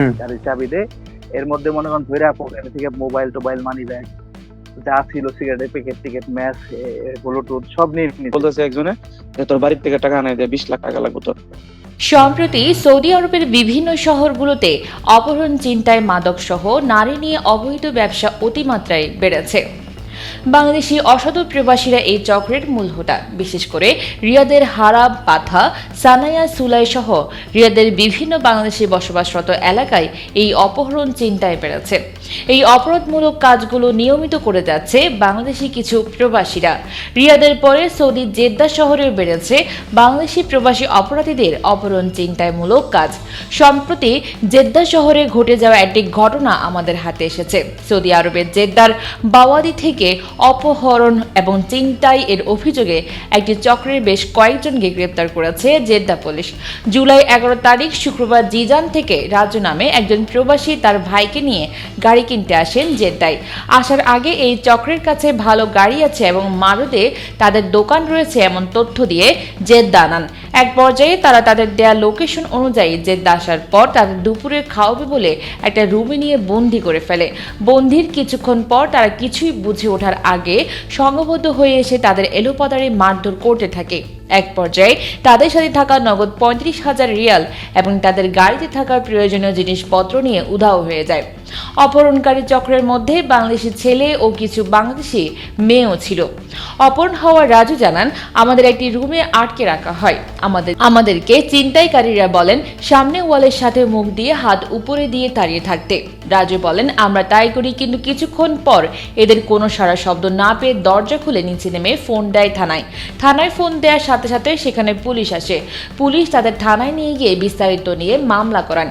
হুম। গাড়ির চাবি দেয়। এর মধ্যে মনে করেন ধইরা পকেট থেকে মোবাইল-টোবাইল, মানি ব্যাগ যা ছিল, সিগারেটের প্যাকেট-টেকেট, ম্যাচ, ব্লুটুথ সব নিয়ে নিছে। বলতেছে একজনে যে তোর বাড়ির থেকে টাকা আনাই দে, 20 লাখ টাকা লাগবে তোর। সম্প্রতি সৌদি আরবের বিভিন্ন শহরগুলোতে অপহরণ, ছিনতাই, মাদকসহ নারী নিয়ে অবৈধ ব্যবসা অতিমাত্রায় বেড়েছে। বাংলাদেশি অসাধু প্রবাসীরা এই চক্রের মূল হোতা। বিশেষ করে রিয়াদের হারাব, পাথা, সানায়া, সুলাই সহ রিয়াদের বিভিন্ন বাংলাদেশি বসবাসরত এলাকায় এই অপহরণ, ছিনতাই বেড়েছে। এই অপরাধমূলক কাজগুলো নিয়মিত করে যাচ্ছে বাংলাদেশি কিছু প্রবাসীরা। রিয়াদের পরে সৌদি জেদ্দা শহরেও বেড়েছে বাংলাদেশি প্রবাসী অপরাধীদের অপহরণ, ছিনতাইমূলক কাজ। সম্প্রতি জেদ্দা শহরে ঘটে যাওয়া একটি ঘটনা আমাদের হাতে এসেছে। সৌদি আরবের জেদ্দার বাওয়াদি থেকে অপহরণ এবং ছিনতাই এর অভিযোগে একটি চক্রের বেশ কয়েকজনকে গ্রেপ্তার করেছে জেদ্দা পুলিশ। জুলাই 11 তারিখ শুক্রবার জিজান থেকে রাজু নামে একজন প্রবাসী তার ভাইকে নিয়ে গাড়ি কিনতে আসেন জেদ্দায়। আসার আগে এই চক্রের কাছে ভালো গাড়ি আছে এবং মারুদে তাদের দোকান রয়েছে এমন তথ্য দিয়ে জেদ্দা আনান। এক পর্যায়ে তারা তাদের দেয়া লোকেশন অনুযায়ী জেদ্দা আসার পর তাদের দুপুরে খাওয়াবে বলে একটা রুমে নিয়ে বন্দি করে ফেলে। বন্দির কিছুক্ষণ পর তারা কিছুই বুঝে ওঠার আগে সংঘবদ্ধ হয়ে এসে তাদের এলোপাতাড়ি মারধর করতে থাকে। এক পর্যায়ে তাদের সাথে থাকা নগদ 35,000 রিয়াল এবং তাদের গাড়িতে থাকা প্রয়োজনীয় জিনিসপত্র নিয়ে উধাও হয়ে যায়। অপহরণকারী চক্রের মধ্যে বাংলাদেশি ছেলে ও কিছু বাংলাদেশি মেয়েও ছিল। অপহরণ হওয়া রাজু জানান, আমাদের একটি রুমে আটকে রাখা হয়। আমাদেরকে ছিনতাইকারীরা বলেন সামনে ওয়ালের সাথে মুখ দিয়ে হাত উপরে দিয়ে দাঁড়িয়ে থাকতে। রাজু বলেন, আমরা তাই করি, কিন্তু কিছুক্ষণ পর এদের কোনো সাড়া শব্দ না পেয়ে দরজা খুলে নিচে নেমে ফোন দেয় থানায়। থানায় ফোন দেওয়ার সাথে সাথে সেখানে পুলিশ আসে। পুলিশ তাদের থানায় নিয়ে গিয়ে বিস্তারিত নিয়ে মামলা করান।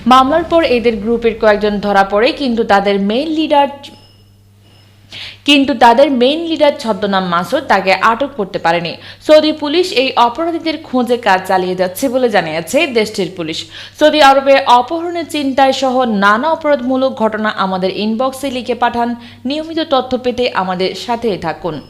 মামলার পর এদের গ্রুপের কয়েকজন ধরা পড়ে, কিন্তু তাদের মেইন লিডার ছদ্মনাম মাসুদ তাকে আটক করতে পারেনি। সৌদি পুলিশ এই অপরাধীদের খোঁজে কাজ চালিয়ে যাচ্ছে বলে জানিয়েছে দেশটির পুলিশ। সৌদি আরবে অপহরণের, ছিনতাই সহ নানা অপরাধমূলক ঘটনা আমাদের ইনবক্সে লিখে পাঠান। নিয়মিত তথ্য পেতে আমাদের সাথেই থাকুন।